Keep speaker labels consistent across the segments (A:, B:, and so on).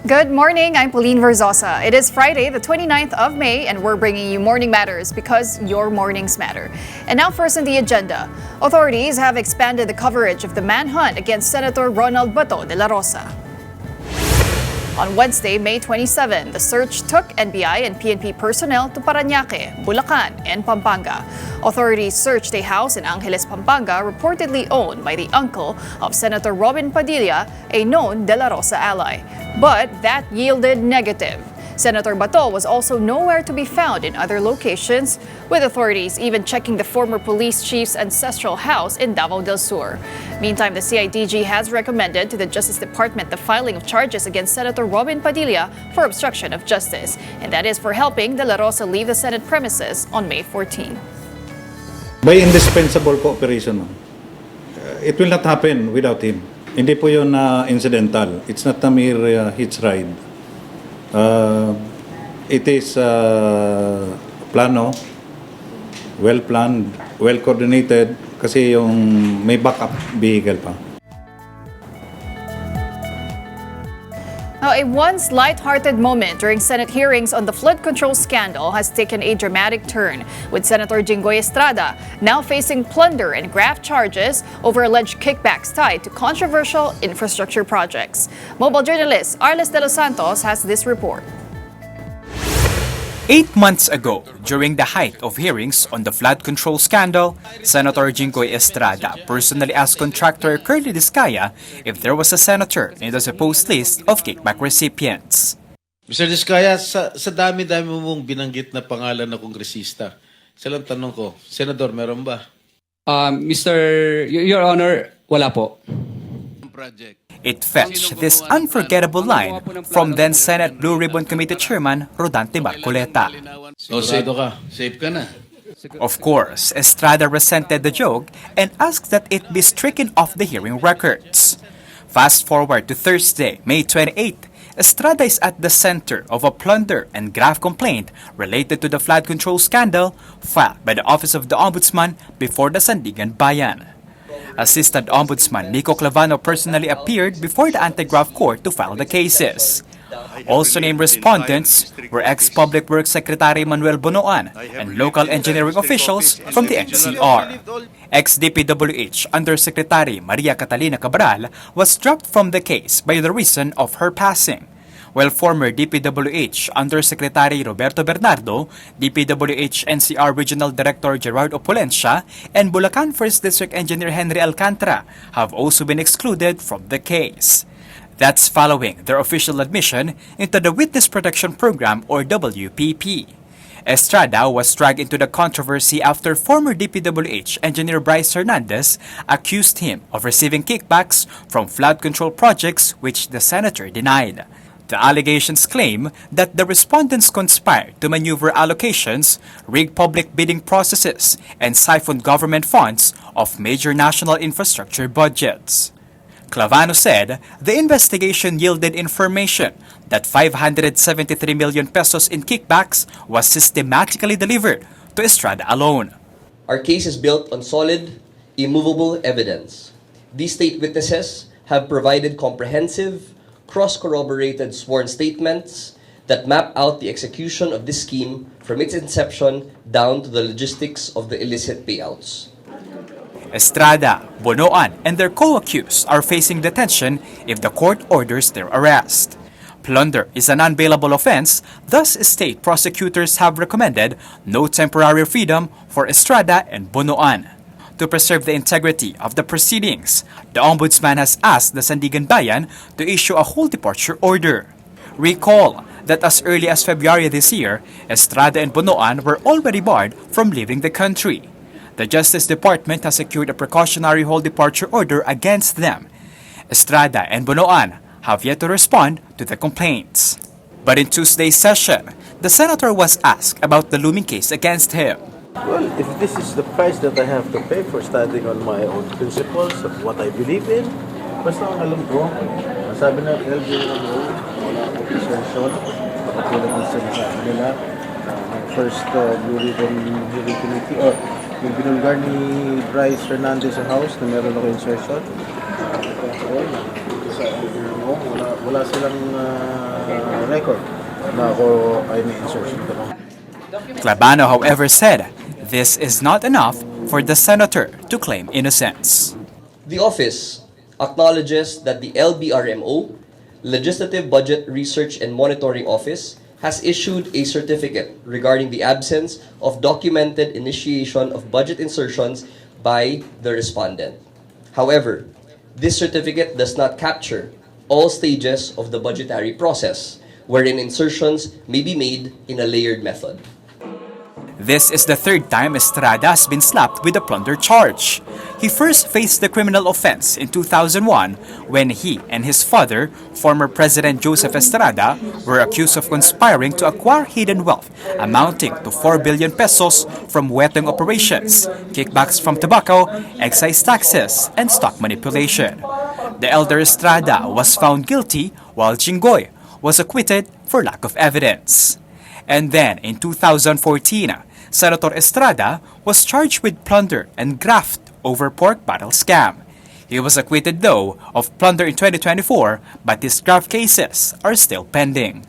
A: Good morning, I'm Pauline Verzosa. It is Friday, the 29th of May, and we're bringing you Morning Matters because your mornings matter. And now first on the agenda, authorities have expanded the coverage of the manhunt against Senator Ronald Bato de la Rosa. On Wednesday, May 27, the search took NBI and PNP personnel to Parañaque, Bulacan, and Pampanga. Authorities searched a house in Angeles, Pampanga, reportedly owned by the uncle of Senator Robin Padilla, a known De La Rosa ally. But that yielded negative. Senator Bato was also nowhere to be found in other locations, with authorities even checking the former police chief's ancestral house in Davao del Sur. Meantime, the CIDG has recommended to the Justice Department the filing of charges against Senator Robin Padilla for obstruction of justice, and that is for helping De La Rosa leave the Senate premises on May 14.
B: By indispensable cooperation, it will not happen without him. Hindi po yun incidental. It's not a mere hitch ride. It is plano, well-planned, well-coordinated, kasi yung may backup vehicle pa.
A: Now, a once light-hearted moment during Senate hearings on the flood control scandal has taken a dramatic turn, with Senator Jinggoy now facing plunder and graft charges over alleged kickbacks tied to controversial infrastructure projects. Mobile journalist Arles de los Santos has this report.
C: 8 months ago, during the height of hearings on the flood control scandal, Senator Jinggoy personally asked contractor Curly Discaya if there was a senator in the supposed list of kickback recipients.
D: Mr. Discaya, sa dami-dami mong binanggit na pangalan na kongresista, isa lang tanong ko, Senador, meron ba?
E: Your Honor, wala po.
C: It fetched this unforgettable line from then Senate Blue Ribbon Committee Chairman Rodante Marcoleta.
D: Safe ka na.
C: Of course, Estrada resented the joke and asked that it be stricken off the hearing records. Fast forward to Thursday, May 28th, Estrada is at the center of a plunder and graft complaint related to the flood control scandal filed by the Office of the Ombudsman before the Sandigan Bayan. Assistant Ombudsman Nico Clavano personally appeared before the anti-graft court to file the cases. Also named respondents were ex-Public Works Secretary Manuel Bonoan and local engineering officials from the NCR. Ex-DPWH Undersecretary Maria Catalina Cabral was dropped from the case by the reason of her passing, while former DPWH Undersecretary Roberto Bernardo, DPWH NCR Regional Director Gerard Opulencia, and Bulacan 1st District Engineer Henry Alcantara have also been excluded from the case. That's following their official admission into the Witness Protection Program or WPP. Estrada was dragged into the controversy after former DPWH Engineer Bryce Hernandez accused him of receiving kickbacks from flood control projects which the senator denied. The allegations claim that the respondents conspired to maneuver allocations, rig public bidding processes, and siphon government funds of major national infrastructure budgets. Clavano said the investigation yielded information that 573 million pesos in kickbacks was systematically delivered to Estrada alone.
F: Our case is built on solid, immovable evidence. These state witnesses have provided comprehensive, cross-corroborated sworn statements that map out the execution of this scheme from its inception down to the logistics of the illicit payouts.
C: Estrada, Bonoan, and their co-accused are facing detention if the court orders their arrest. Plunder is an unbailable offense, thus state prosecutors have recommended no temporary freedom for Estrada and Bonoan. To preserve the integrity of the proceedings, the Ombudsman has asked the Sandigan Bayan to issue a whole departure order. Recall that as early as February this year, Estrada and Bonoan were already barred from leaving the country. The Justice Department has secured a precautionary whole departure order against them. Estrada and Bonoan have yet to respond to the complaints. But in Tuesday's session, the senator was asked about the looming case against him.
G: Well, if this is the price that I have to pay for standing on my own principles of what I believe in, basta ang alam ko, sabi ng LGU, wala akong assertion, katulad ng sinasabi nila, first Blue Ribbon Hearing Committee, or yung binulgar ni Bryce Hernandez sa house na meron ako insertion. wala silang record na ako ay may insertion ko.
C: Clabano, however, said this is not enough for the senator to claim innocence.
F: The office acknowledges that the LBRMO, Legislative Budget Research and Monitoring Office, has issued a certificate regarding the absence of documented initiation of budget insertions by the respondent. However, this certificate does not capture all stages of the budgetary process, wherein insertions may be made in a layered method.
C: This is the third time Estrada has been slapped with a plunder charge. He first faced the criminal offense in 2001 when he and his father, former President Joseph Estrada, were accused of conspiring to acquire hidden wealth amounting to 4 billion pesos from wetting operations, kickbacks from tobacco, excise taxes, and stock manipulation. The elder Estrada was found guilty while Jinggoy was acquitted for lack of evidence. And then in 2014, Senator Estrada was charged with plunder and graft over pork barrel scam. He was acquitted though of plunder in 2024, but his graft cases are still pending.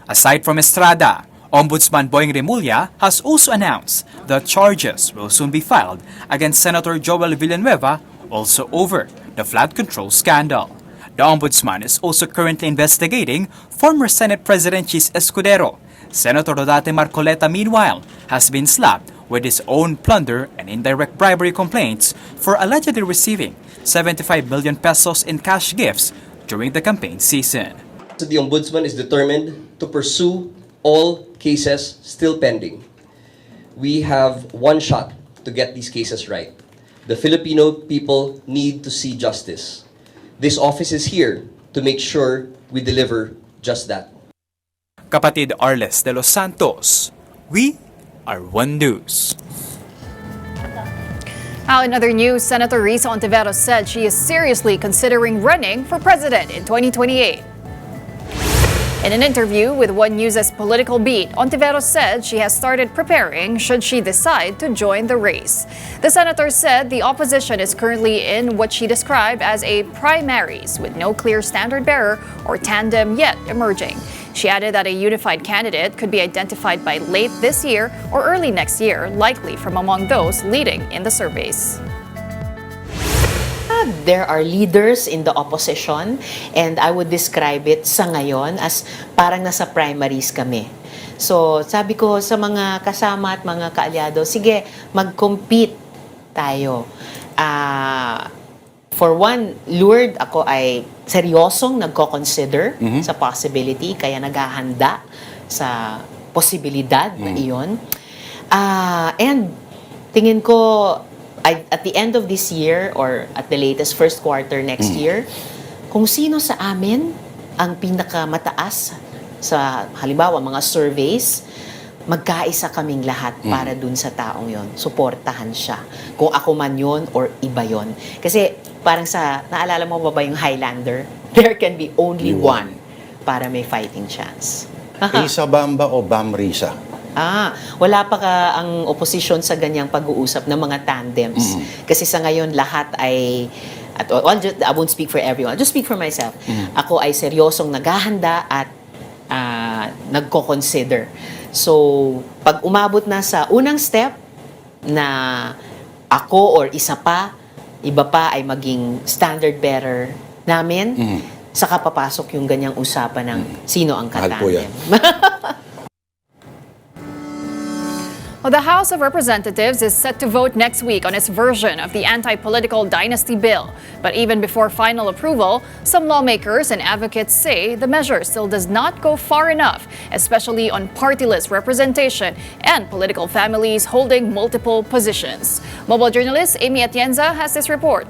C: Aside from Estrada, Ombudsman Boying Remulla has also announced that charges will soon be filed against Senator Joel Villanueva, also over the flood control scandal. The Ombudsman is also currently investigating former Senate President Chis Escudero. Senator Rodate Marcoleta, meanwhile, has been slapped with his own plunder and indirect bribery complaints for allegedly receiving 75 million pesos in cash gifts during the campaign season.
F: The Ombudsman is determined to pursue all cases still pending. We have one shot to get these cases right. The Filipino people need to see justice. This office is here to make sure we deliver just that.
C: Kapatid Arles de los Santos, we are One News.
A: Now, in other news, Senator Risa Ontiveros said she is seriously considering running for president in 2028. In an interview with One News's Political Beat, Ontiveros said she has started preparing should she decide to join the race. The senator said the opposition is currently in what she described as a primaries with no clear standard bearer or tandem yet emerging. She added that a unified candidate could be identified by late this year or early next year, likely from among those leading in the surveys.
E: There are leaders in the opposition, and I would describe it sa ngayon as parang nasa primaries kami. So sabi ko sa mga kasama at mga kaalyado, sige, mag-compete tayo. For one, Lourdes, ako ay seryosong nagko-consider sa possibility, kaya naghahanda sa posibilidad na iyon. And tingin ko, at the end of this year or at the latest first quarter next year, kung sino sa amin ang pinakamataas sa halimbawa mga surveys, magkaisa kaming lahat para dun sa taong yon. Suportahan siya. Kung ako man yon or iba yon. Kasi parang naalala mo ba yung Highlander? There can be only one para may fighting chance.
H: Risa Bamba o Bam Risa?
E: Wala pa ang opposition sa ganyang pag-uusap ng mga tandems. Kasi sa ngayon lahat ay, I won't speak for everyone, I'll just speak for myself. Ako ay seryosong naghahanda at nagko-consider. So, pag umabot na sa unang step na ako or isa pa, iba pa ay maging standard bearer namin, saka papasok yung ganyang usapan ng sino ang katandem.
A: Well, the House of Representatives is set to vote next week on its version of the anti-political dynasty bill. But even before final approval, some lawmakers and advocates say the measure still does not go far enough, especially on partyless representation and political families holding multiple positions. Mobile journalist Amy Atienza has this report.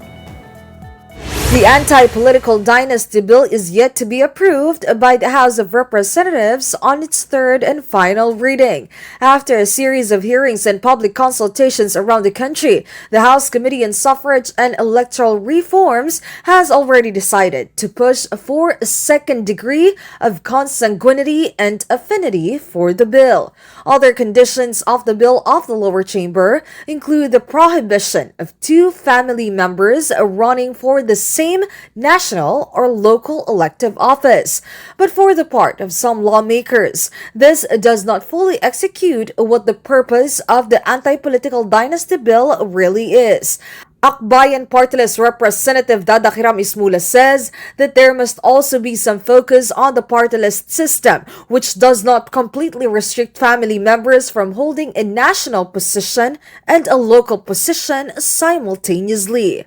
I: The anti-political dynasty bill is yet to be approved by the House of Representatives on its third and final reading. After a series of hearings and public consultations around the country, the House Committee on Suffrage and Electoral Reforms has already decided to push for a second degree of consanguinity and affinity for the bill. Other conditions of the bill of the lower chamber include the prohibition of two family members running for the same same national or local elective office. But for the part of some lawmakers, this does not fully execute what the purpose of the anti-political dynasty bill really is. Akbayan Party List Representative Dada Hiram Ismula says that there must also be some focus on the party list system, which does not completely restrict family members from holding a national position and a local position simultaneously.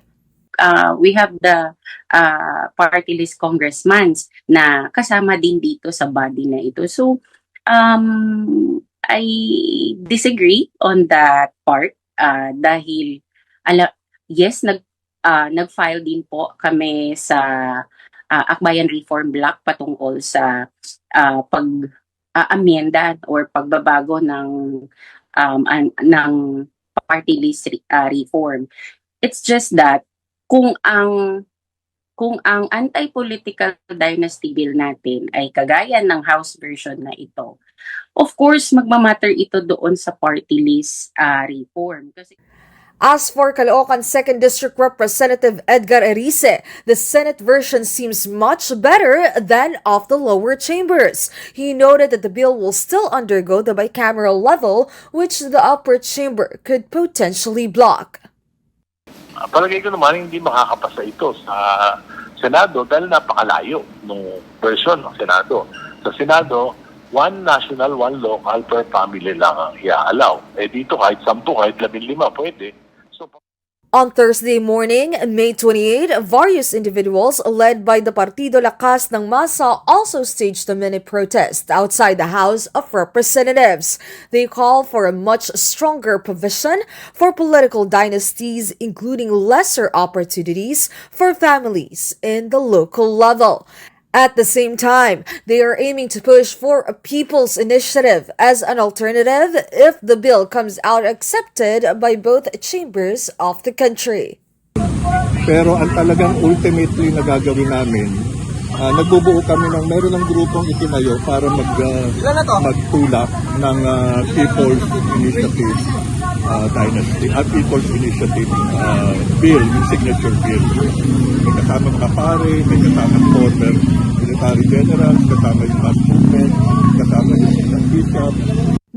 J: We have the party list congressmen na kasama din dito sa body na ito. So, I disagree on that part dahil yes, nag-file din po kami sa Akbayan Reform Block patungkol sa pag-amenda or pagbabago ng party list reform. It's just that kung ang anti-political dynasty bill natin ay kagaya ng House version na ito, of course magmamatter ito doon sa party list reform.
I: As for Caloocan 2nd District Representative Edgar Erice, the Senate version seems much better than of the lower chambers. He noted that the bill will still undergo the bicameral level, which the upper chamber could potentially block.
K: Palagay ko naman hindi makakapasa ito sa Senado dahil napakalayo ng version ng Senado. Sa Senado, one national, one local per family lang ang i-allow. Dito kahit 10, kahit 15 pwede.
I: On Thursday morning, May 28, various individuals led by the Partido Lakas ng Masa also staged a mini protest outside the House of Representatives. They call for a much stronger provision for political dynasties, including lesser opportunities for families in the local level. At the same time, they are aiming to push for a people's initiative as an alternative if the bill comes out accepted by both chambers of the country.
L: Pero ang talagang ultimately na gagawin namin, nagbubuo kami ng meron ng grupong itinayo para magtulak ng People's Initiative Dynasty at People's Initiative Bill, yung signature bill. May kasama mga pare, may kasama former military generals, kasama yung mass movement, kasama yung bishop.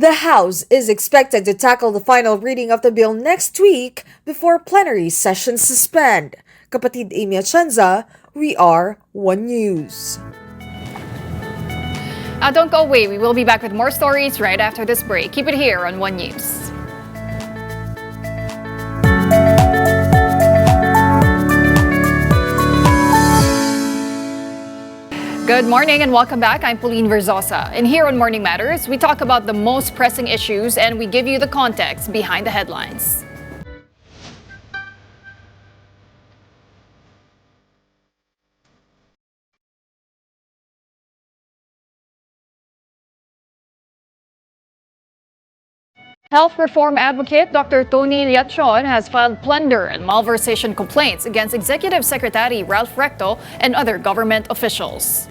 I: The House is expected to tackle the final reading of the bill next week before plenary sessions suspend. Kapatid Amy Atienza, we are One News.
A: Don't go away. We will be back with more stories right after this break. Keep it here on One News. Good morning and welcome back. I'm Pauline Verzosa. And here on Morning Matters, we talk about the most pressing issues and we give you the context behind the headlines. Health reform advocate Dr. Tony Liachon has filed plunder and malversation complaints against Executive Secretary Ralph Recto and other government officials.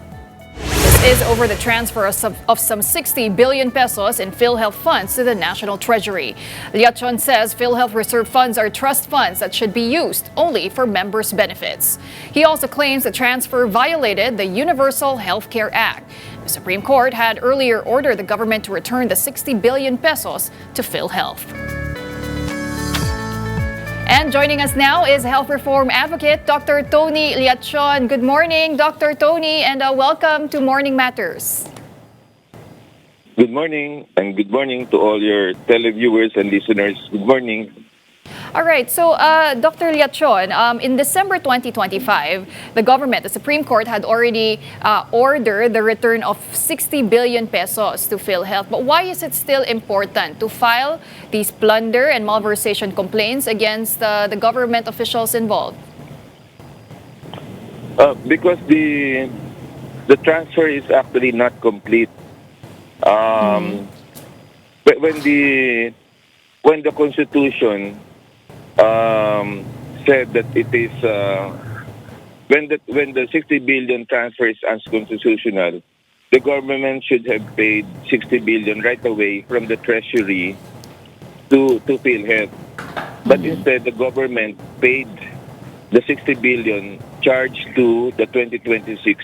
A: This is over the transfer of some 60 billion pesos in PhilHealth funds to the National Treasury. Liachon says PhilHealth reserve funds are trust funds that should be used only for members' benefits. He also claims the transfer violated the Universal Health Care Act. The Supreme Court had earlier ordered the government to return the 60 billion pesos to PhilHealth. And joining us now is health reform advocate Dr. Tony Liachon. Good morning, Dr. Tony, and welcome to Morning Matters.
M: Good morning, and good morning to all your televiewers and listeners. Good morning.
A: All right, so Dr. Liachon, in December 2025, the government, the Supreme Court, had already ordered the return of 60 billion pesos to PhilHealth. But why is it still important to file these plunder and malversation complaints against the government officials involved?
M: Because the transfer is actually not complete. But when the Constitution said that it is when the 60 billion transfer is unconstitutional, the government should have paid 60 billion right away from the treasury to PhilHealth. But instead, the government paid the 60 billion charged to the 2026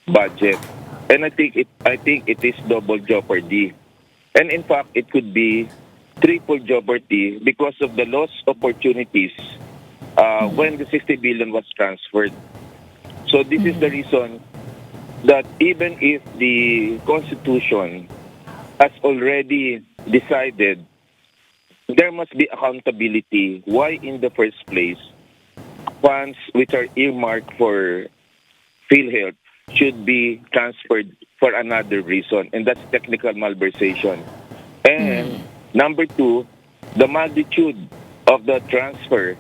M: budget. And I think it is double jeopardy. And in fact, it could be triple jeopardy because of the lost opportunities when the 60 billion was transferred. So this is the reason that even if the Constitution has already decided there must be accountability, why in the first place funds which are earmarked for PhilHealth should be transferred for another reason, and that's technical malversation. And number two, the magnitude of the transfer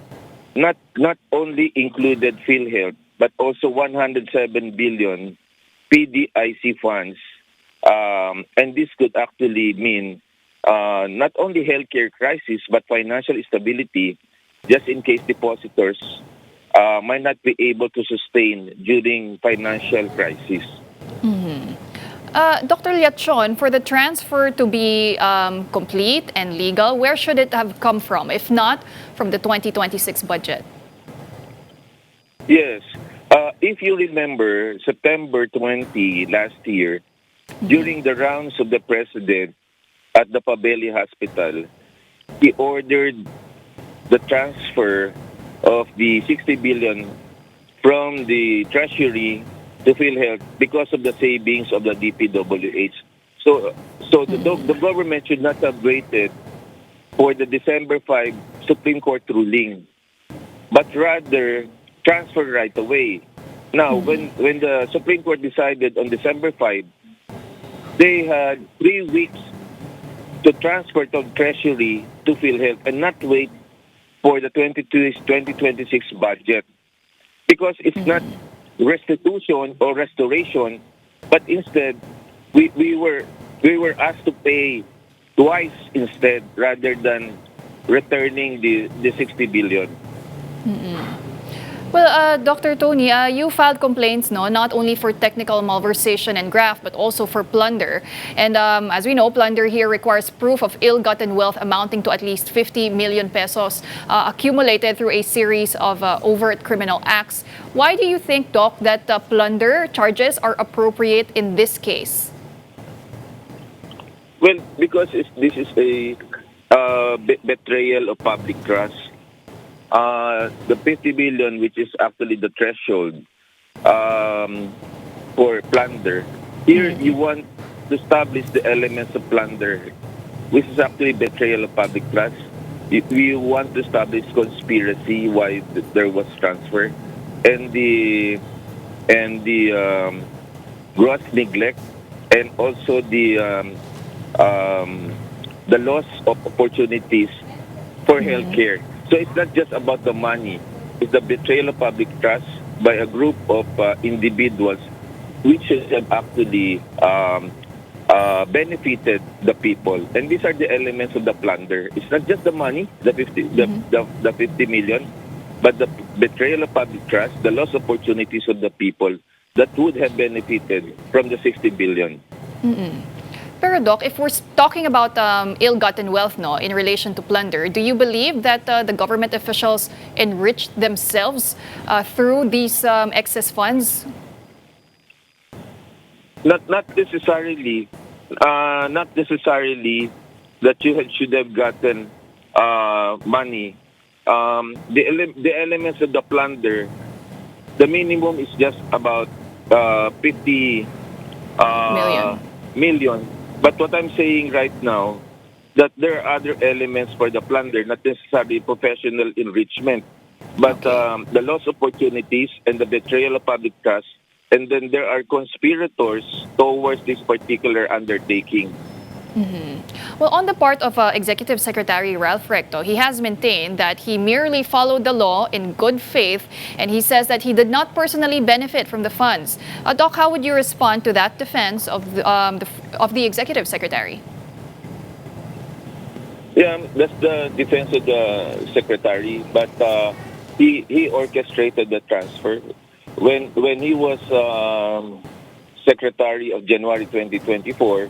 M: not only included PhilHealth, but also 107 billion PDIC funds. And this could actually mean not only healthcare crisis, but financial instability, just in case depositors might not be able to sustain during financial crisis.
A: Dr. Liachon, for the transfer to be complete and legal, where should it have come from, if not from the 2026 budget?
M: Yes. If you remember, September 20 last year, during the rounds of the president at the Pabeli Hospital, he ordered the transfer of the 60 billion from the Treasury to PhilHealth because of the savings of the DPWH. So the government should not have waited for the December 5 Supreme Court ruling, but rather transfer right away. Now, when the Supreme Court decided on December 5, they had 3 weeks to transfer to Treasury to PhilHealth and not wait for the 2026 budget. Because it's not restitution or restoration, but instead we were asked to pay twice instead rather than returning the 60 billion.
A: Well, Dr. Tony, you filed complaints, no, not only for technical malversation and graft, but also for plunder. And as we know, plunder here requires proof of ill-gotten wealth amounting to at least 50 million pesos accumulated through a series of overt criminal acts. Why do you think, Doc, that plunder charges are appropriate in this case?
M: Well, because this is a betrayal of public trust. The 50 billion, which is actually the threshold for plunder, here you want to establish the elements of plunder, which is actually betrayal of public trust. We want to establish conspiracy why there was transfer, and the gross neglect, and also the loss of opportunities for healthcare. So it's not just about the money. It's the betrayal of public trust by a group of individuals which have actually benefited the people. And these are the elements of the plunder. It's not just the money, the 50 million, but the betrayal of public trust, the lost opportunities of the people that would have benefited from the 60 billion.
A: Pero Doc, if we're talking about ill-gotten wealth, no, in relation to plunder, do you believe that the government officials enriched themselves through these excess funds?
M: Not necessarily. Not necessarily that you should have gotten money. The elements of the plunder, the minimum is just about 50 million. But what I'm saying right now, that there are other elements for the plunder, not necessarily professional enrichment, but the lost opportunities and the betrayal of public trust. And then there are conspirators towards this particular undertaking.
A: Well, on the part of Executive Secretary Ralph Recto, he has maintained that he merely followed the law in good faith, and he says that he did not personally benefit from the funds. Doc, how would you respond to that defense of the Executive Secretary?
M: Yeah, that's the defense of the Secretary, but he orchestrated the transfer. When he was Secretary of January 2024,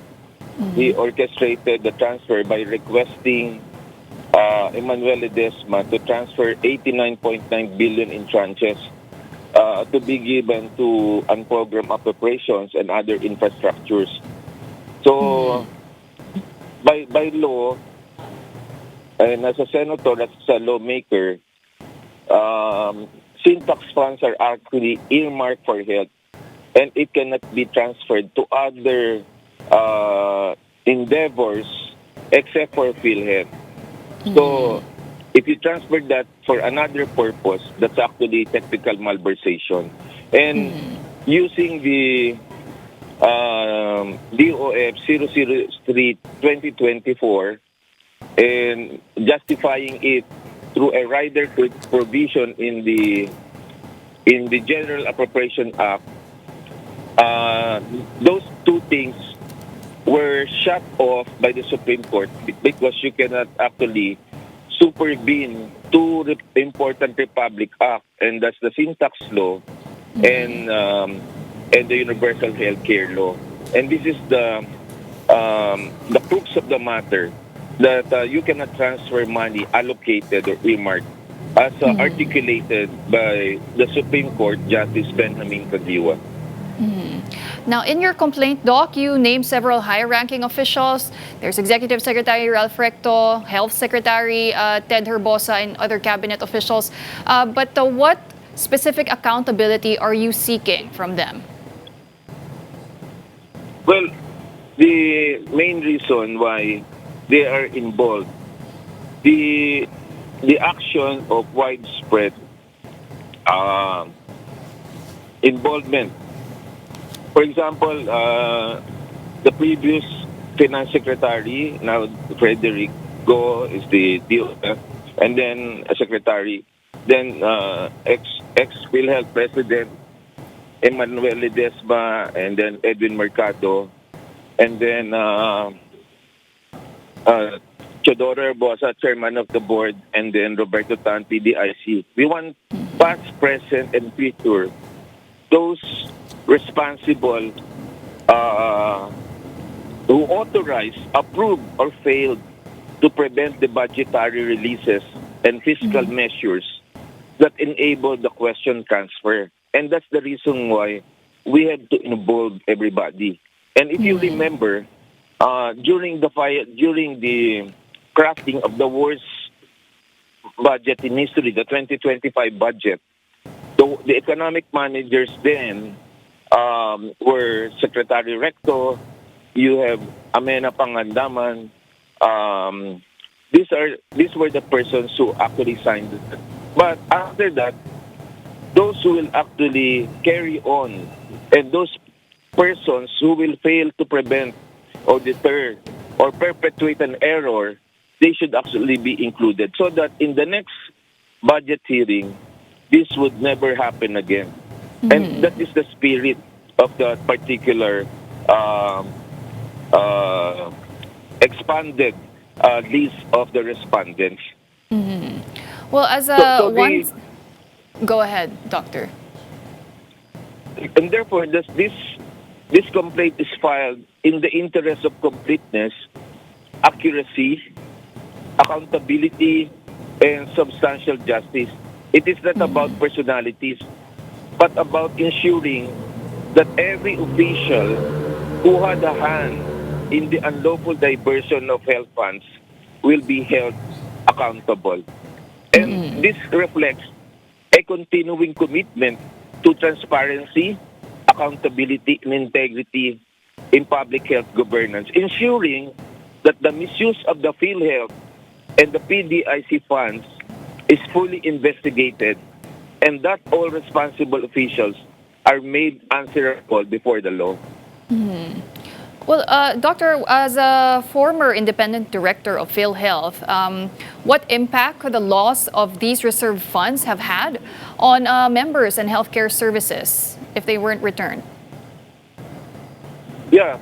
M: he orchestrated the transfer by requesting Emmanuel Ledesma to transfer 89.9 billion in tranches to be given to unprogrammed operations and other infrastructures. So, by law, and as a senator, as a lawmaker, syntax funds are actually earmarked for health, and it cannot be transferred to other endeavors except for PhilHealth. So, if you transfer that for another purpose, that's actually technical malversation. And using the DOF 003-2024 and justifying it through a rider provision in the General Appropriation Act, those two things were shut off by the Supreme Court because you cannot actually supervene two important Republic Act, and that's the syntax law and the Universal Health Care Law. And this is the crux of the matter, that you cannot transfer money allocated or earmarked as articulated by the Supreme Court Justice Benjamin Kadiwa.
A: Now, in your complaint, Doc, you named several high-ranking officials. There's Executive Secretary Ralph Recto, Health Secretary Ted Herbosa, and other cabinet officials. But what specific accountability are you seeking from them?
M: Well, the main reason why they are involved, the action of widespread involvement. For example, the previous Finance Secretary, now Frederick Go, is the DOF, and then a Secretary, then ex-PhilHealth President Emmanuel Ledesma, and then Edwin Mercado, and then Teodoro Herbosa, Chairman of the Board, and then Roberto Tan, PDIC. We want past, present, and future, those responsible who authorized, approved, or failed to prevent the budgetary releases and fiscal measures that enable the question transfer. And that's the reason why we have to involve everybody. And if you remember, during the crafting of the worst budget in history, the 2025 budget, the economic managers then were Secretary Recto, you have Amena Pangandaman. These were the persons who actually signed it. But after that, those who will actually carry on, and those persons who will fail to prevent or deter or perpetuate an error, they should actually be included so that in the next budget hearing, this would never happen again. And that is the spirit of the particular expanded list of the respondents.
A: Well, as go ahead, Doctor.
M: And therefore, this complaint is filed in the interest of completeness, accuracy, accountability, and substantial justice. It is not about personalities, but about ensuring that every official who had a hand in the unlawful diversion of health funds will be held accountable. And this reflects a continuing commitment to transparency, accountability, and integrity in public health governance, ensuring that the misuse of the PhilHealth and the PDIC funds is fully investigated and that all responsible officials are made answerable before the law.
A: Well, Doctor, as a former independent director of PhilHealth, what impact could the loss of these reserve funds have had on members and healthcare services if they weren't returned?
M: Yeah.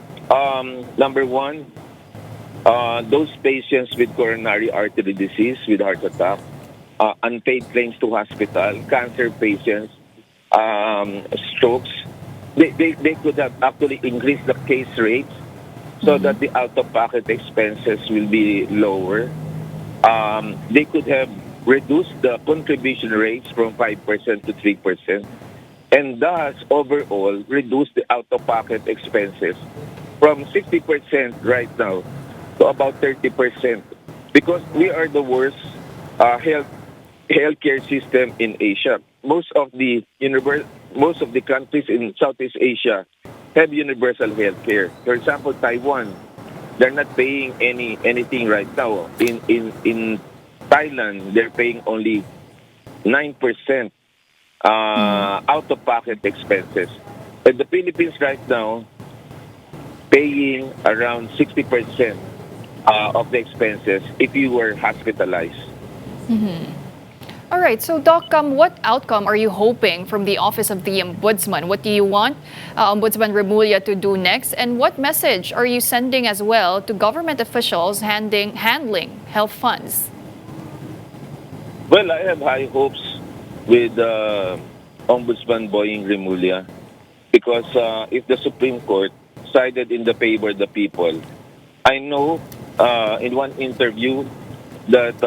M: Number one, those patients with coronary artery disease, with heart attack, unpaid claims to hospital, cancer patients, strokes, they could have actually increased the case rates so that the out-of-pocket expenses will be lower. they could have reduced the contribution rates from 5% to 3%, and thus overall reduce the out-of-pocket expenses from 60% right now to about 30%, because we are the worst healthcare system in Asia. Most of the countries in Southeast Asia have universal healthcare. For example, Taiwan, they're not paying anything right now. In Thailand, they're paying only 9% out-of-pocket expenses. But the Philippines right now paying around 60% of the expenses if you were hospitalized.
A: All right, so Doc, what outcome are you hoping from the Office of the Ombudsman? What do you want Ombudsman Remulla to do next? And what message are you sending as well to government officials handling health funds?
M: Well, I have high hopes with Ombudsman Boying Remulla, because if the Supreme Court sided in the favor of the people, I know in one interview that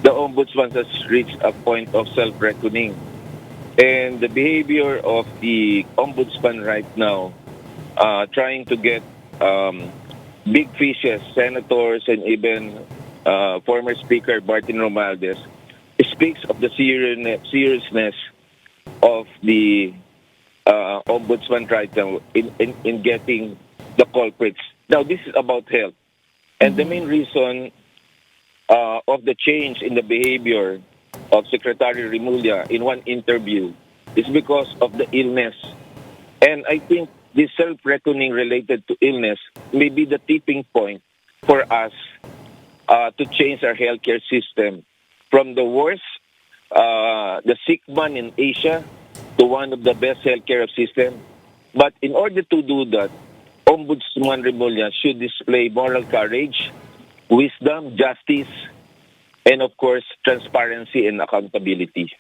M: the Ombudsman has reached a point of self-reckoning. And the behavior of the Ombudsman right now, trying to get big fishes, senators, and even former Speaker Martin Romualdez, speaks of the seriousness of the Ombudsman right now in getting the culprits. Now, this is about health. And the main reason of the change in the behavior of Secretary Remulla in one interview is because of the illness. And I think this self-reckoning related to illness may be the tipping point for us to change our healthcare system from the worst, the sick man in Asia, to one of the best healthcare system. But in order to do that, Ombudsman Remulla should display moral courage, wisdom, justice, and of course, transparency and accountability.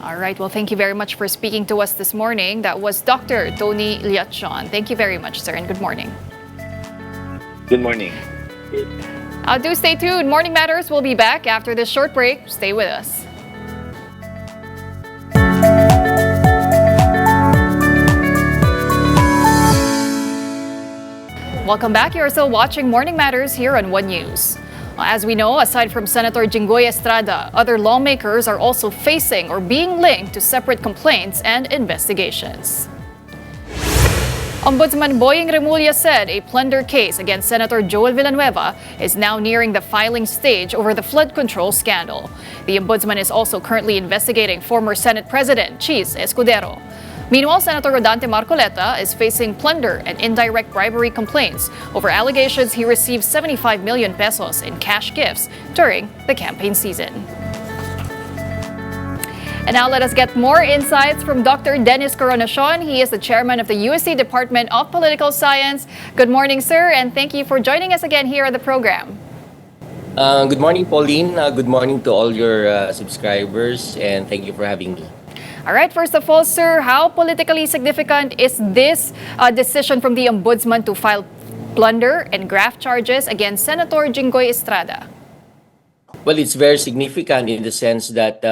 A: All right, well, thank you very much for speaking to us this morning. That was Dr. Tony Liachon. Thank you very much, sir, and good morning.
M: Good morning.
A: Do stay tuned. Morning Matters will be back after this short break. Stay with us. Welcome back. You're still watching Morning Matters here on One News. As we know, aside from Senator Jinggoy Estrada, other lawmakers are also facing or being linked to separate complaints and investigations. Ombudsman Boying Remulla said a plunder case against Senator Joel Villanueva is now nearing the filing stage over the flood control scandal. The Ombudsman is also currently investigating former Senate President Chis Escudero. Meanwhile, Senator Rodante Marcoleta is facing plunder and indirect bribery complaints over allegations he received 75 million pesos in cash gifts during the campaign season. And now let us get more insights from Dr. Dennis Coronacion. He is the chairman of the USC Department of Political Science. Good morning, sir, and thank you for joining us again here on the program.
N: Good morning, Pauline. Good morning to all your subscribers, and thank you for having me.
A: All right, first of all, sir, how politically significant is this decision from the Ombudsman to file plunder and graft charges against Senator Jinggoy Estrada?
N: Well, it's very significant in the sense that,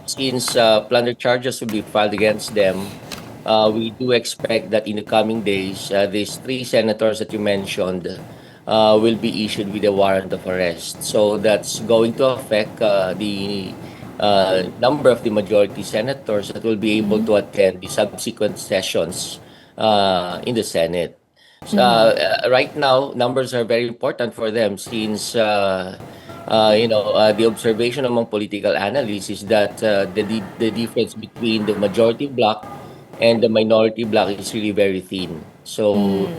N: since plunder charges will be filed against them, we do expect that in the coming days, these three senators that you mentioned will be issued with a warrant of arrest. So that's going to affect the number of the majority senators that will be able to attend the subsequent sessions in the Senate. Right now, numbers are very important for them since, the observation among political analysts is that the difference between the majority bloc and the minority bloc is really very thin. So,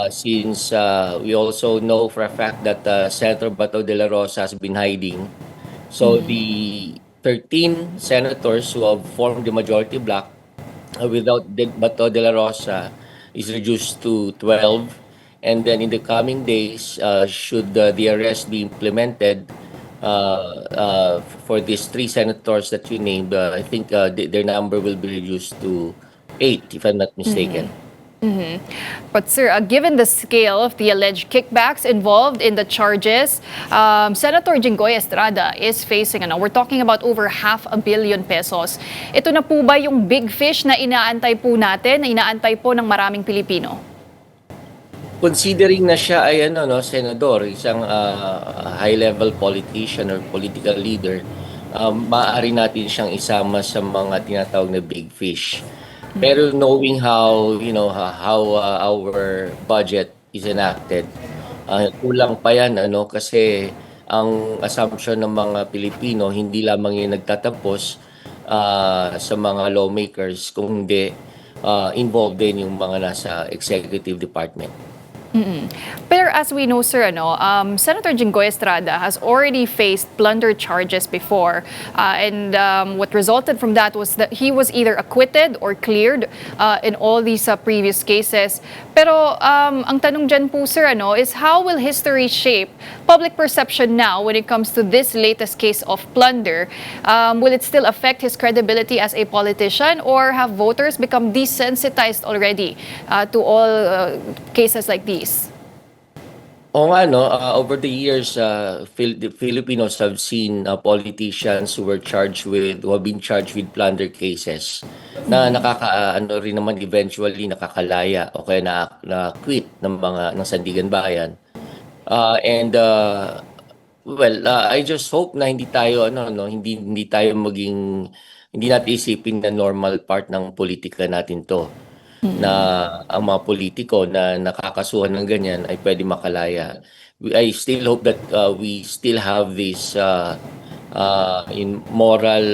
N: since we also know for a fact that Senator Bato de la Rosa has been hiding, so the 13 senators who have formed the majority bloc without Bato de la Rosa is reduced to 12. And then in the coming days, should the arrest be implemented for these three senators that you named, I think their number will be reduced to 8, if I'm not mistaken.
A: But sir, given the scale of the alleged kickbacks involved in the charges, Senator Jinggoy Estrada is facing, we're talking about over $500 million pesos. Ito na po ba yung big fish na inaantay po natin, na inaantay po ng maraming Pilipino?
N: Considering na siya ay senador, isang high-level politician or political leader, maaari natin siyang isama sa mga tinatawag na big fish. Pero knowing how our budget is enacted, kulang pa yan kasi ang assumption ng mga Pilipino hindi lamang yung nagtatapos sa mga lawmakers, kung hindi involved din yung mga nasa executive department.
A: Pero as we know, sir, Senator Jinggoy Estrada has already faced plunder charges before. And what resulted from that was that he was either acquitted or cleared in all these previous cases. Pero ang tanong dyan po, sir, is how will history shape public perception now when it comes to this latest case of plunder? Will it still affect his credibility as a politician, or have voters become desensitized already to all cases like these?
N: Oo nga, over the years, the Filipinos have seen politicians who have been charged with plunder cases na rin naman eventually nakakalaya o kaya na-quit ng Sandigan Bayan. I just hope na hindi tayo hindi tayo hindi natin isipin na normal part ng politika natin to. Na ang mga politiko na nakakasuhan ng ganyan ay pwede makalaya. I still hope that we still have this in moral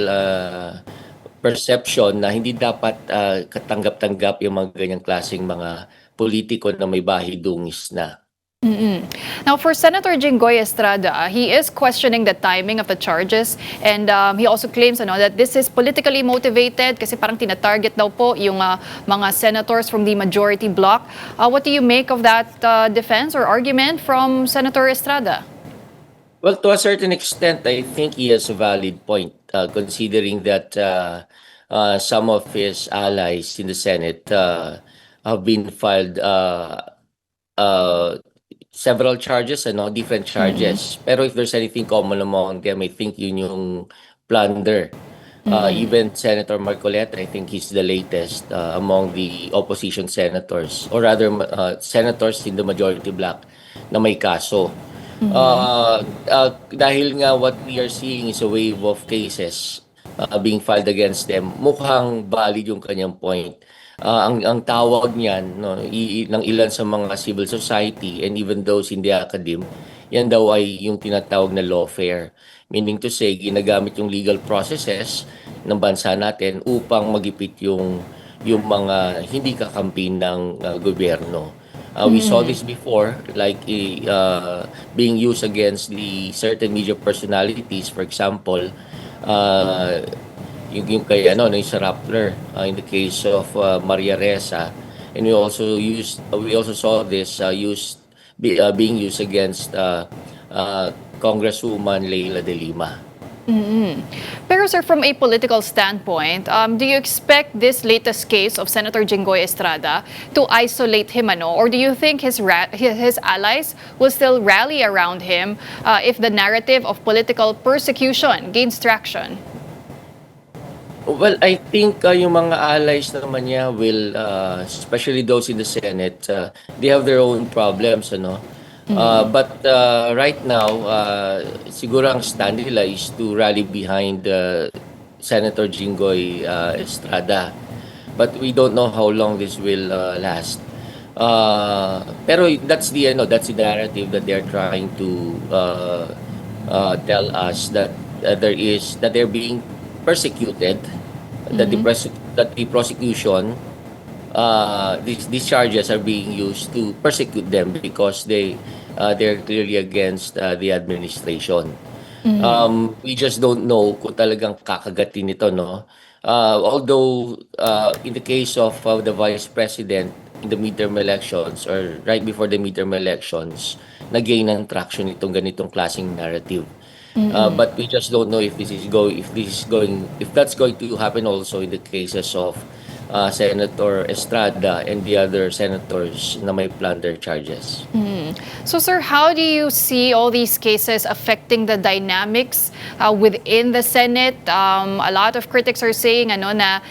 N: perception na hindi dapat katanggap-tanggap yung mga ganyang klaseng mga politiko na may bahidungis na.
A: Now, for Senator Jinggoy Estrada, he is questioning the timing of the charges, and he also claims that this is politically motivated kasi parang tinatarget daw po yung mga senators from the majority bloc. What do you make of that defense or argument from Senator Estrada?
N: Well, to a certain extent, I think he has a valid point, considering that some of his allies in the Senate have been filed several charges, different charges. Pero if there's anything common among them, I think yun yung plunder. Even Senator Marcoleta, I think he's the latest among the opposition senators, or rather senators in the majority bloc na may kaso. Dahil nga what we are seeing is a wave of cases being filed against them, mukhang valid yung kanyang point. Ang tawag niyan ng ilan sa mga civil society and even those in the academe, yan daw ay yung tinatawag na lawfare. Meaning to say, ginagamit yung legal processes ng bansa natin upang magipit yung mga hindi kakampi ng gobyerno. We saw this before, like being used against the certain media personalities, for example, yung kay sa Rappler, in the case of Maria Ressa, and we also saw this being used against Congresswoman Leila de Lima.
A: Pero sir, from a political standpoint, do you expect this latest case of Senator Jinggoy Estrada to isolate him, or do you think his allies will still rally around him if the narrative of political persecution gains traction?
N: Well, I think yung mga allies naman niya will, especially those in the Senate, they have their own problems, But right now, siguro ang stand nila is to rally behind Senator Jinggoy Estrada. But we don't know how long this will last. Pero that's the narrative that they're trying to tell us, that they're being persecuted, that the prosecution, these charges are being used to persecute them because they're clearly against the administration. We just don't know kung talagang kakagatin ito, although in the case of the vice president in the midterm elections, or right before the midterm elections, nag-gain ng traction itong ganitong klaseng narrative. But we just don't know if that's going to happen also in the cases of Senator Estrada and the other senators na may plunder charges.
A: So, sir, how do you see all these cases affecting the dynamics within the Senate? A lot of critics are saying na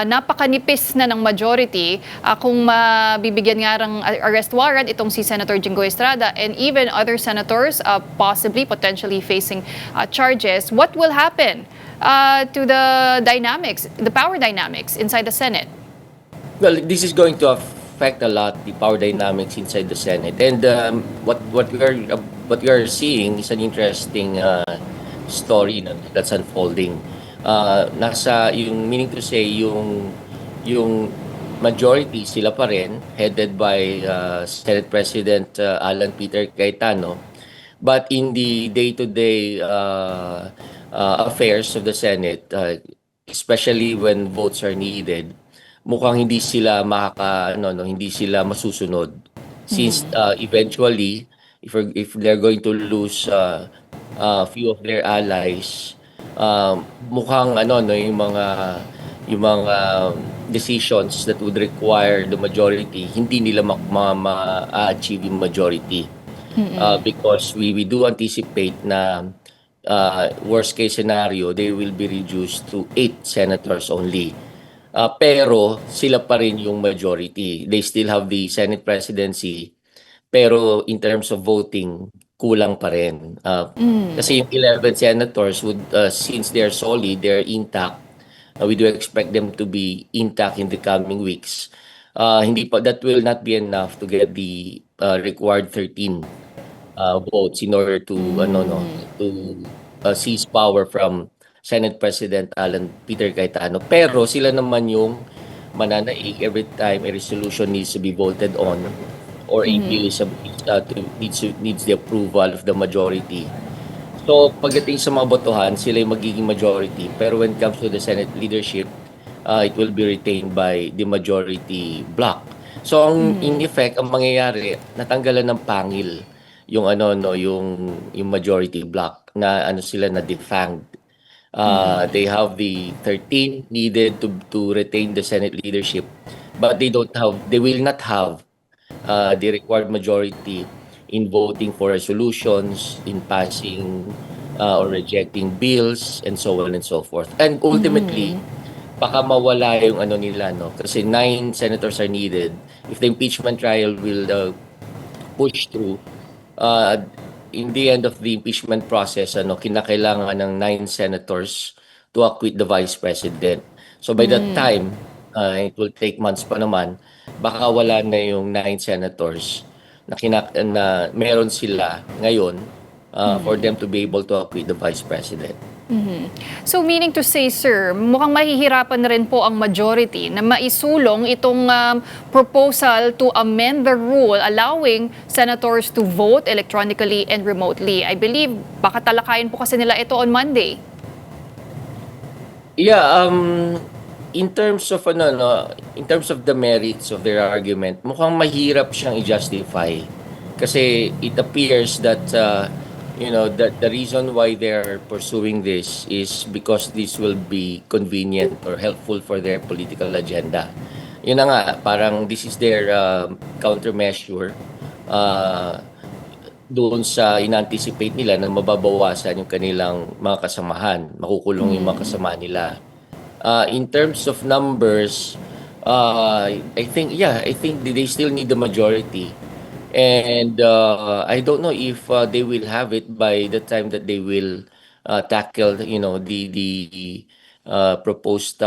A: napakanipis na ng majority kung mabibigyan nga ng arrest warrant itong si Senator Jinggoy Estrada and even other senators possibly, potentially facing charges. What will happen to the dynamics, the power dynamics inside the Senate?
N: Well, this is going to affect a lot the power dynamics inside the Senate, and what we are seeing is an interesting story that's unfolding. Meaning to say yung majority sila pa rin, headed by Senate President Alan Peter Cayetano, but in the day-to-day affairs of the Senate, especially when votes are needed, mukhang hindi sila hindi sila masusunod, since eventually if they're going to lose a few of their allies, mukhang yung mga decisions that would require the majority, hindi nila ma-achieve yung majority. Because we do anticipate na worst case scenario, they will be reduced to 8 senators only. Pero sila pa rin yung majority. They still have the Senate presidency, pero in terms of voting, kulang pa rin. Kasi yung 11 senators would, since they're solid, they're intact, we do expect them to be intact in the coming weeks. That will not be enough to get the required 13 votes in order to seize power from Senate President Alan Peter Cayetano. Pero sila naman yung mananaig every time a resolution needs to be voted on or a bill needs the approval of the majority. So pagdating sa mga botohan, sila yung magiging majority. Pero when it comes to the Senate leadership, it will be retained by the majority bloc. So in effect, ang mangyayari, natanggalan ng pangil yung yung majority bloc na sila na defanged. They have the 13 needed to retain the Senate leadership, but they will not have the required majority in voting for resolutions, in passing or rejecting bills, and so on and so forth. And ultimately, baka mawala yung nila, kasi 9 senators are needed. If the impeachment trial will push through, in the end of the impeachment process, kinakailangan ng 9 senators to acquit the Vice President. So by that time, it will take months pa naman, baka wala na yung 9 senators na meron sila ngayon for them to be able to acquit the Vice President.
A: So meaning to say, sir, mukhang mahihirapan na rin po ang majority na maisulong itong proposal to amend the rule allowing senators to vote electronically and remotely. I believe baka talakayin po kasi nila ito on Monday.
N: Yeah, in terms of in terms of the merits of their argument, mukhang mahirap siyang i-justify kasi it appears that that the reason why they're pursuing this is because this will be convenient or helpful for their political agenda. Yun na nga, parang this is their countermeasure doon sa in-anticipate nila na mababawasan yung kanilang mga kasamahan, makukulong yung mga kasama nila. In terms of numbers, I think they still need the majority. And I don't know if they will have it by the time that they will tackle, the proposed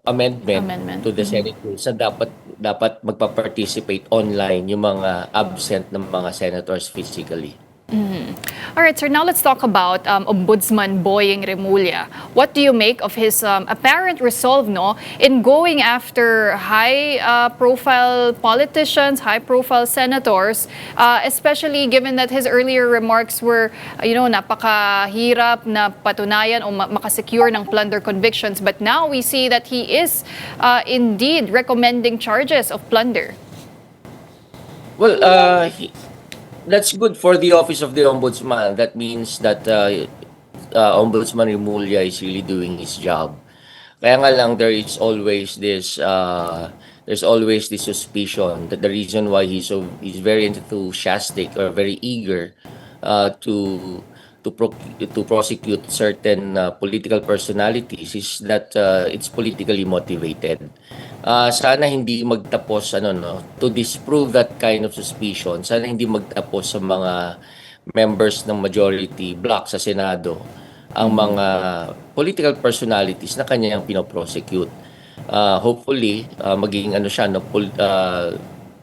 N: amendment to the Senate rules na dapat magpa-participate online yung mga absent ng mga senators physically.
A: All right, sir. Now let's talk about Ombudsman Boying Remulla. What do you make of his apparent resolve, in going after high-profile politicians, high-profile senators, especially given that his earlier remarks were, napakahirap na patunayan o makasecure ng plunder convictions, but now we see that he is indeed recommending charges of plunder.
N: Well, that's good for the office of the ombudsman. That means that Ombudsman Remulla is really doing his job. Kaya nga lang there's always this suspicion that the reason why he's very enthusiastic or very eager to to prosecute certain political personalities is that it's politically motivated. Sana hindi magtapos to disprove that kind of suspicion. Sana hindi magtapos sa mga members ng majority bloc sa Senado ang mga political personalities na kanyang pinoprosecute. Hopefully maging siya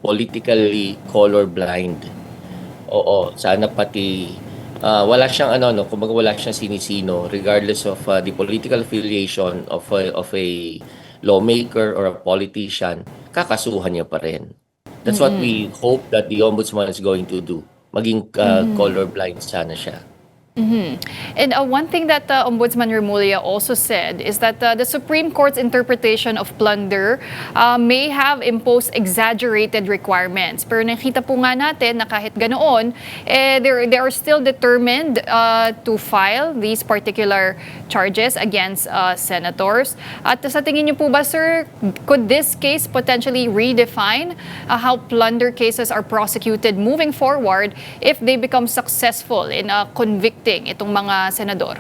N: politically colorblind. Oo, sana pati wala siyang kumbaga wala siyang sinisino regardless of the political affiliation of a lawmaker or a politician, kakasuhan niya pa rin. That's what we hope that the ombudsman is going to do. Maging colorblind sana siya.
A: And one thing that Ombudsman Remulla also said is that the Supreme Court's interpretation of plunder may have imposed exaggerated requirements. Pero nakita po nga natin na kahit ganoon, they are still determined to file these particular charges against senators. At sa tingin niyo po ba, sir, could this case potentially redefine how plunder cases are prosecuted moving forward if they become successful in convicting itong mga senador?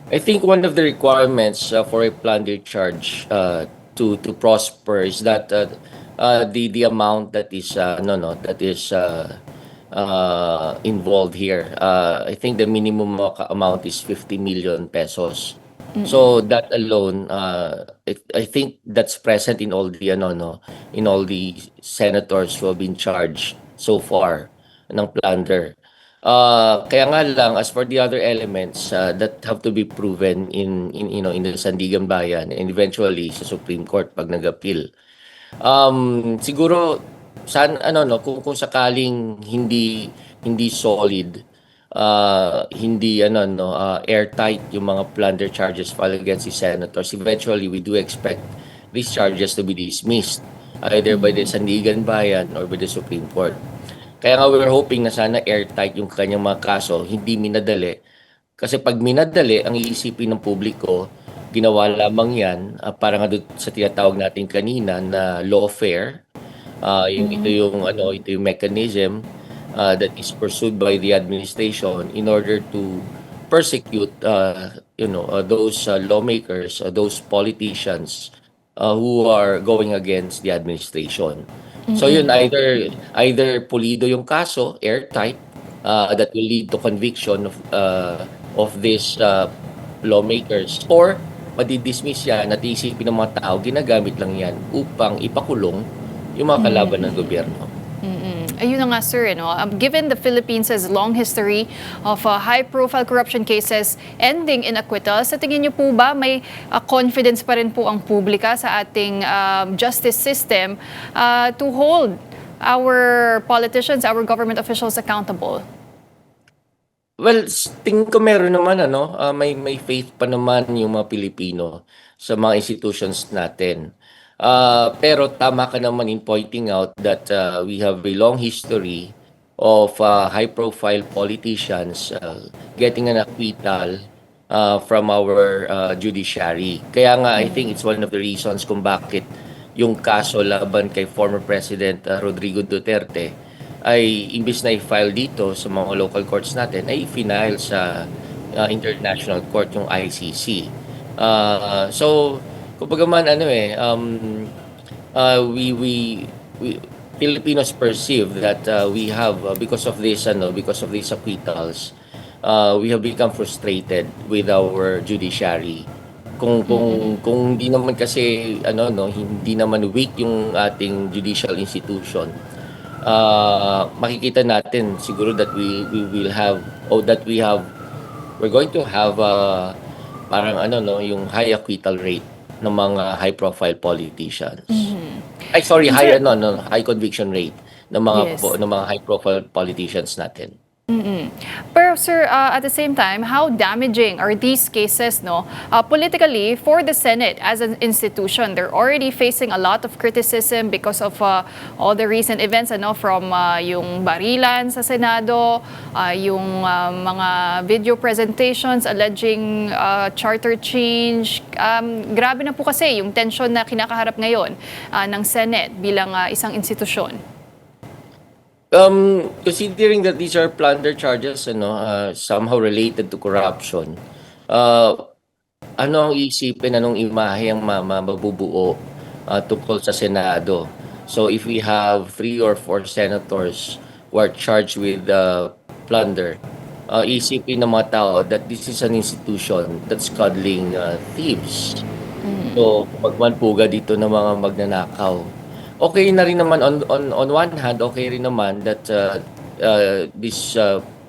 N: I think one of the requirements for a plunder charge to prosper is that the amount that is involved here. I think the minimum amount is 50 million pesos. So that alone, I think that's present in all the in all the senators who have been charged so far ng plunder. Kaya nga lang, as for the other elements that have to be proven in the Sandigan Bayan and eventually sa Supreme Court pag nag-appeal. Siguro kung sakaling hindi solid, hindi airtight yung mga plunder charges filed against the senators, eventually we do expect these charges to be dismissed either by the Sandigan Bayan or by the Supreme Court. Kaya nga we're hoping na sana airtight yung kanyang mga kaso, hindi minadali. Kasi pag minadali, ang iisipin ng publiko, ginawa lamang yan, para nga sa tinatawag natin kanina na lawfare. Ito yung mechanism that is pursued by the administration in order to persecute those lawmakers, those politicians who are going against the administration. So yun, either pulido yung kaso, airtight, that will lead to conviction of these lawmakers, or madidismiss yan at isipin ng mga tao, ginagamit lang yan upang ipakulong yung mga kalaban ng gobyerno.
A: Ayun na nga, sir. Given the Philippines' long history of high-profile corruption cases ending in acquittal, sa tingin niyo po ba may confidence pa rin po ang publika sa ating justice system to hold our politicians, our government officials accountable?
N: Well, tingin ko meron naman may faith pa naman yung mga Pilipino sa mga institutions natin. Pero tama ka naman in pointing out that we have a long history of high-profile politicians getting an acquittal from our judiciary. Kaya nga, I think it's one of the reasons kung bakit yung kaso laban kay former President Rodrigo Duterte ay imbis na i-file dito sa mga local courts natin, ay i-file sa International Court, yung ICC. So, kumbaga man we Filipinos perceive that we have because of these acquittals, we have become frustrated with our judiciary. Kung hindi naman kasi hindi naman weak yung ating judicial institution, makikita natin siguro that we're going to have parang yung high acquittal rate ng mga high-profile politicians. High conviction rate ng mga high-profile politicians natin.
A: Pero sir, at the same time, how damaging are these cases, no? Politically, for the Senate as an institution, they're already facing a lot of criticism because of all the recent events, ano, from yung barilan sa Senado, yung mga video presentations alleging charter change. Grabe na po kasi yung tension na kinakaharap ngayon ng Senate bilang isang institusyon.
N: Considering that these are plunder charges, somehow related to corruption, ano ang isipin, anong imahe ang mabubuo tungkol sa Senado? So if we have 3 or 4 senators who are charged with plunder, isipin ng mga tao that this is an institution that's cuddling thieves. So magmanpuga dito ng mga magnanakaw. Okay na rin naman on one hand, okay rin naman that these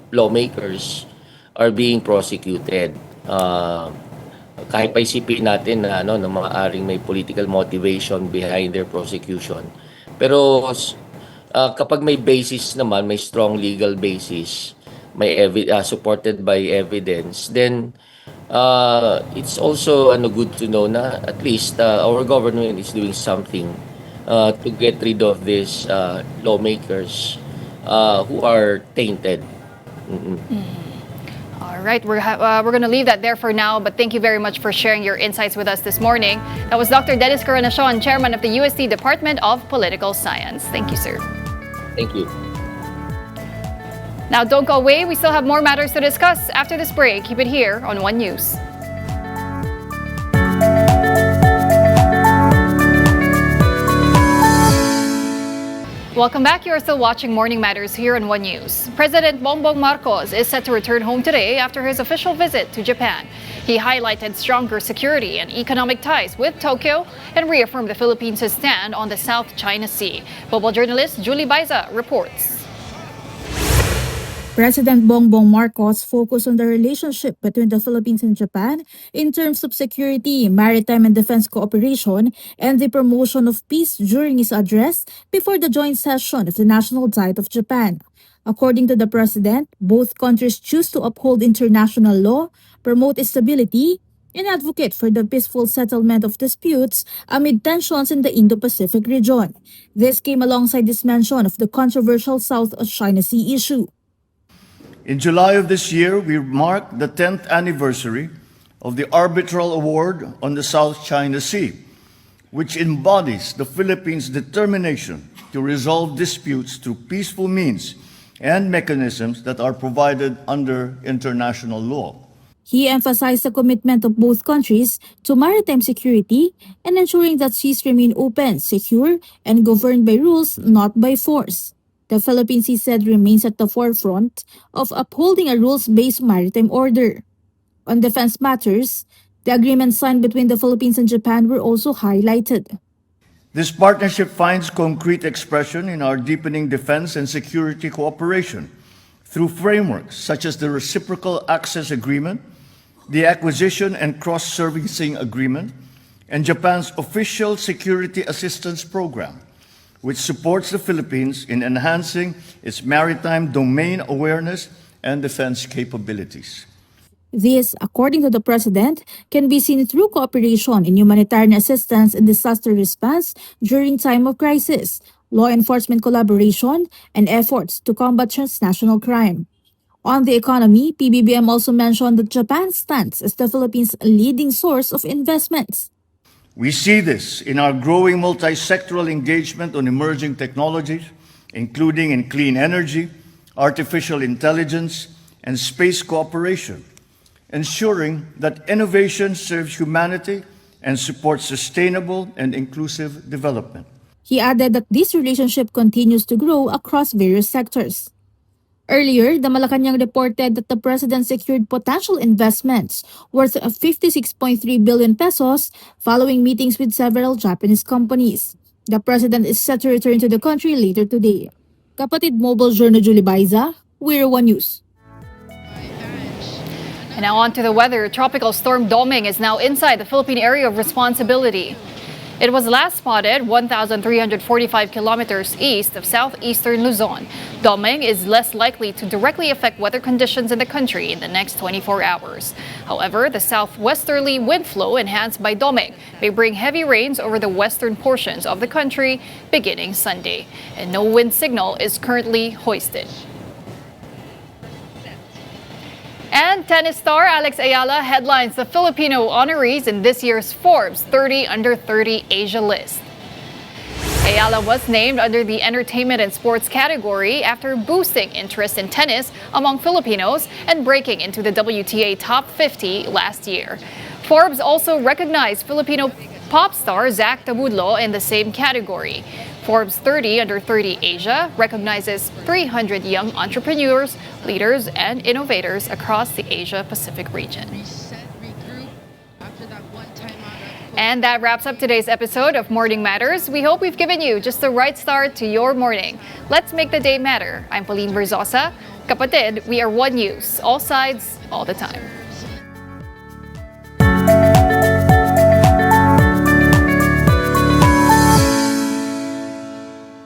N: lawmakers are being prosecuted. Kahit pa isipin natin na na maaaring may political motivation behind their prosecution. Pero kapag may basis naman, may strong legal basis, may supported by evidence, then it's also good to know na at least our government is doing something to get rid of these lawmakers who are tainted.
A: All right, we're going to leave that there for now, but thank you very much for sharing your insights with us this morning. That was Dr. Dennis Coronacion, Chairman of the UST Department of Political Science. Thank you, sir.
N: Thank you.
A: Now, don't go away. We still have more matters to discuss after this break. Keep it here on One News. Welcome back. You're still watching Morning Matters here on One News. President Bongbong Marcos is set to return home today after his official visit to Japan. He highlighted stronger security and economic ties with Tokyo and reaffirmed the Philippines' stand on the South China Sea. Global journalist Julie Baiza reports.
O: President Bongbong Marcos focused on the relationship between the Philippines and Japan in terms of security, maritime and defense cooperation, and the promotion of peace during his address before the joint session of the National Diet of Japan. According to the president, both countries choose to uphold international law, promote stability, and advocate for the peaceful settlement of disputes amid tensions in the Indo-Pacific region. This came alongside this mention of the controversial South China Sea issue.
P: In July of this year, we marked the 10th anniversary of the Arbitral Award on the South China Sea, which embodies the Philippines' determination to resolve disputes through peaceful means and mechanisms that are provided under international law.
O: He emphasized the commitment of both countries to maritime security and ensuring that seas remain open, secure, and governed by rules, not by force. The Philippines, he said, remains at the forefront of upholding a rules-based maritime order. On defense matters, the agreements signed between the Philippines and Japan were also highlighted.
P: This partnership finds concrete expression in our deepening defense and security cooperation through frameworks such as the Reciprocal Access Agreement, the Acquisition and Cross-Servicing Agreement, and Japan's Official Security Assistance Program, which supports the Philippines in enhancing its maritime domain awareness and defense capabilities.
O: This, according to the president, can be seen through cooperation in humanitarian assistance and disaster response during time of crisis, law enforcement collaboration, and efforts to combat transnational crime. On the economy, PBBM also mentioned that Japan stands as the Philippines' leading source of investments.
P: We see this in our growing multi-sectoral engagement on emerging technologies, including in clean energy, artificial intelligence, and space cooperation, ensuring that innovation serves humanity and supports sustainable and inclusive development.
O: He added that this relationship continues to grow across various sectors. Earlier, the Malacanang reported that the president secured potential investments worth 56.3 billion pesos following meetings with several Japanese companies. The president is set to return to the country later today. Kapatid Mobile Journal Julie Baiza, We're One News.
A: And now on to the weather. Tropical storm Doming is now inside the Philippine area of responsibility. It was last spotted 1,345 kilometers east of southeastern Luzon. Doming is less likely to directly affect weather conditions in the country in the next 24 hours. However, the southwesterly wind flow enhanced by Doming may bring heavy rains over the western portions of the country beginning Sunday, and no wind signal is currently hoisted. And tennis star Alex Ayala headlines the Filipino honorees in this year's Forbes 30 Under 30 Asia list. Ayala was named under the entertainment and sports category after boosting interest in tennis among Filipinos and breaking into the WTA top 50 last year. Forbes also recognized Filipino pop star Zach Tabudlo in the same category. Forbes 30 Under 30 Asia recognizes 300 young entrepreneurs, leaders, and innovators across the Asia-Pacific region. And that wraps up today's episode of Morning Matters. We hope we've given you just the right start to your morning. Let's make the day matter. I'm Pauline Verzosa. Kapatid, we are One News. All sides, all the time.